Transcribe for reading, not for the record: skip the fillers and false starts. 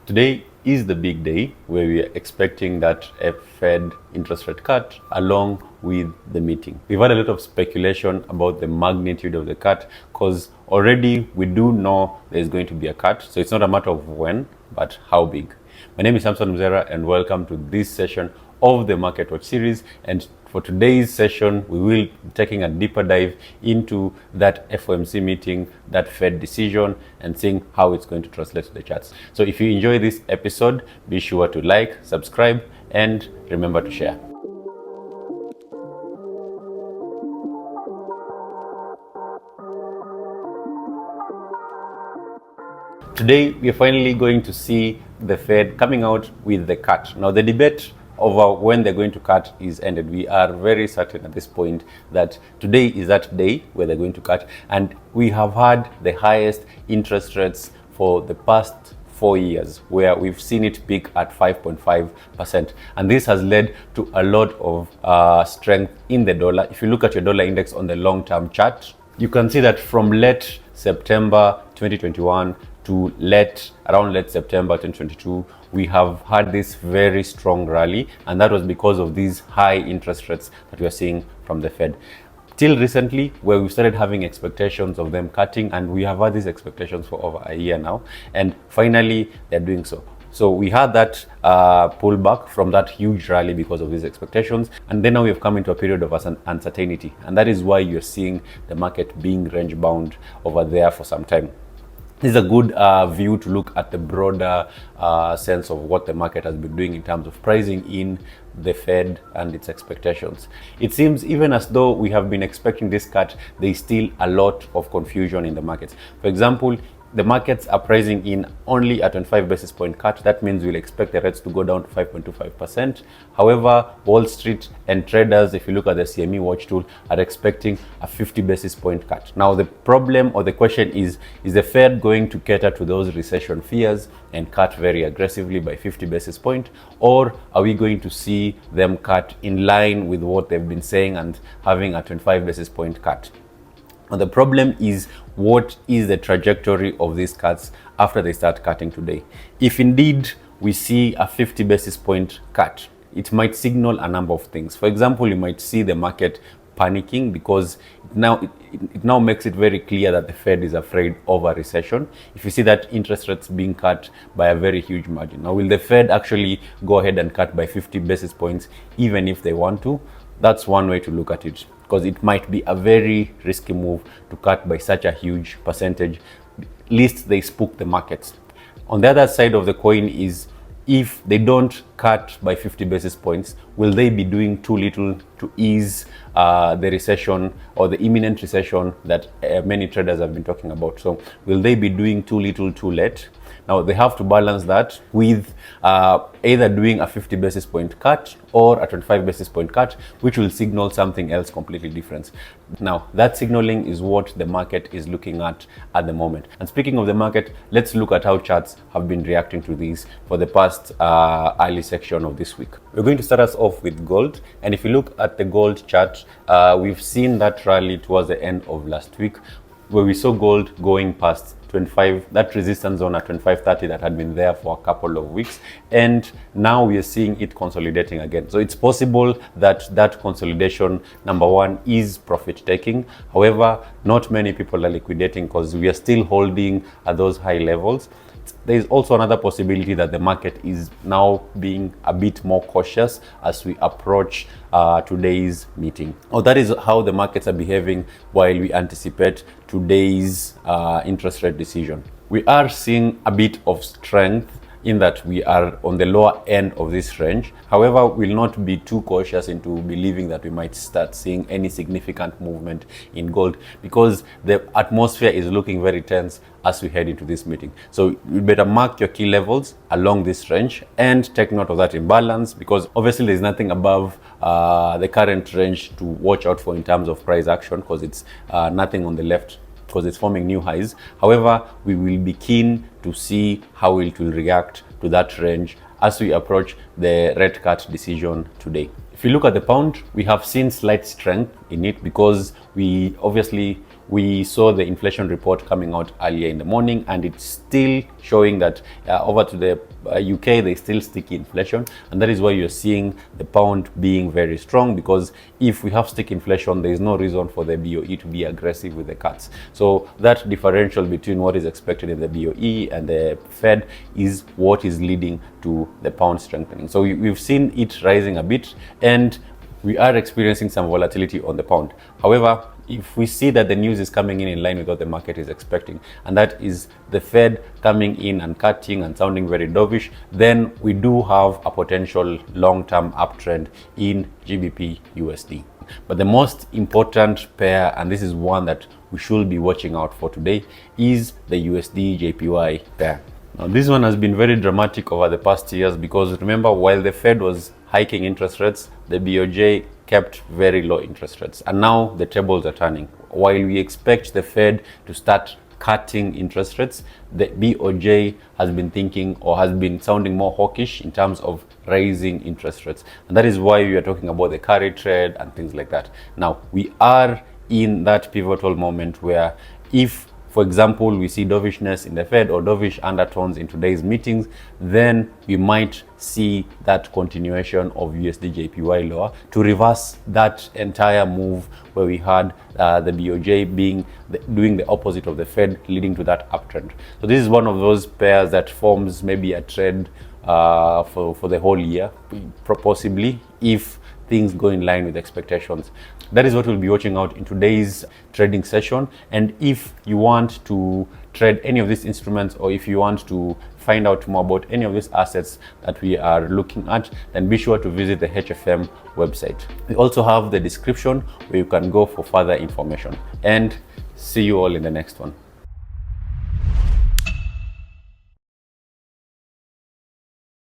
Today is the big day where we are expecting that a Fed interest rate cut along with the meeting. We've had a lot of speculation about the magnitude of the cut because already we do know there's going to be a cut. So it's not a matter of when, but how big. My name is Samson Mzera and welcome to this session of the Market Watch series. And for today's session, we will be taking a deeper dive into that FOMC meeting, that Fed decision, and seeing how it's going to translate to the charts. So if you enjoy this episode, be sure to like, subscribe, and remember to share. Today, we are finally going to see the Fed coming out with the cut. Now, the debate over when they're going to cut is ended. We are very certain at this point that today is that day where they're going to cut, and we have had the highest interest rates for the past 4 years, where we've seen it peak at 5.5%, and this has led to a lot of strength in the dollar. If you look at your dollar index on the long-term chart, you can see that from late September 2021 to around late September 2022, we have had this very strong rally, and that was because of these high interest rates that we are seeing from the Fed. Till recently, where we started having expectations of them cutting, and we have had these expectations for over a year now, and finally they're doing so. So we had that pullback from that huge rally because of these expectations, and then now we have come into a period of uncertainty, and that is why you're seeing the market being range bound over there for some time. This is a good view to look at the broader sense of what the market has been doing in terms of pricing in the Fed and its expectations. It seems even as though we have been expecting this cut, there is still a lot of confusion in the markets. For example, the markets are pricing in only a 25 basis point cut. That means we'll expect the rates to go down to 5.25%. However, Wall Street and traders, if you look at the CME watch tool, are expecting a 50 basis point cut. Now, the problem or the question is the Fed going to cater to those recession fears and cut very aggressively by 50 basis point, or are we going to see them cut in line with what they've been saying and having a 25 basis point cut? Now, the problem is, what is the trajectory of these cuts after they start cutting today? If indeed we see a 50 basis point cut, it might signal a number of things. For example, you might see the market panicking because it now makes it very clear that the Fed is afraid of a recession. If you see that interest rates being cut by a very huge margin. Now, will the Fed actually go ahead and cut by 50 basis points even if they want to? That's one way to look at it, because it might be a very risky move to cut by such a huge percentage, lest they spook the markets. On the other side of the coin is, if they don't cut by 50 basis points, will they be doing too little to ease the recession or the imminent recession that many traders have been talking about? So will they be doing too little too late? Now, they have to balance that with either doing a 50 basis point cut or a 25 basis point cut, which will signal something else completely different. Now, that signaling is what the market is looking at the moment. And speaking of the market, let's look at how charts have been reacting to these for the past early section of this week. We're going to start us off with gold. And if you look at the gold chart, we've seen that rally towards the end of last week, where we saw gold going past 25, that resistance zone at 25.30 that had been there for a couple of weeks, and now we are seeing it consolidating again. So it's possible that that consolidation, number one, is profit taking. However, not many people are liquidating because we are still holding at those high levels. There is also another possibility that the market is now being a bit more cautious as we approach today's meeting. That is how the markets are behaving while we anticipate today's interest rate decision. We are seeing a bit of strength in that we are on the lower end of this range. However, we'll not be too cautious into believing that we might start seeing any significant movement in gold, because the atmosphere is looking very tense as we head into this meeting. So you better mark your key levels along this range and take note of that imbalance, because obviously there's nothing above the current range to watch out for in terms of price action, because it's nothing on the left, because it's forming new highs. However, we will be keen to see how it will react to that range as we approach the rate cut decision today. If you look at the pound, we have seen slight strength in it because we obviously we saw the inflation report coming out earlier in the morning, and it's still showing that over to the UK, there's still sticky inflation, and that is why you're seeing the pound being very strong, because if we have sticky inflation, there is no reason for the BOE to be aggressive with the cuts. So that differential between what is expected in the BOE and the Fed is what is leading to the pound strengthening. So we've seen it rising a bit, and we are experiencing some volatility on the pound. However, if we see that the news is coming in line with what the market is expecting, and that is the Fed coming in and cutting and sounding very dovish, then we do have a potential long-term uptrend in GBPUSD. But the most important pair, and this is one that we should be watching out for today, is the USDJPY pair. Now, this one has been very dramatic over the past years, because remember, while the Fed was hiking interest rates, the BOJ kept very low interest rates, and now the tables are turning. While we expect the Fed to start cutting interest rates, the BOJ has been thinking, or has been sounding more hawkish in terms of raising interest rates, and that is why we are talking about the carry trade and things like that. Now, we are in that pivotal moment where, if for example, we see dovishness in the Fed or dovish undertones in today's meetings, then we might see that continuation of USDJPY lower to reverse that entire move where we had the BOJ doing the opposite of the Fed, leading to that uptrend. So this is one of those pairs that forms maybe a trend for the whole year, possibly, if things go in line with expectations. That is what we'll be watching out in today's trading session. And if you want to trade any of these instruments, or if you want to find out more about any of these assets that we are looking at, then be sure to visit the HFM website. We also have the description where you can go for further information. And see you all in the next one.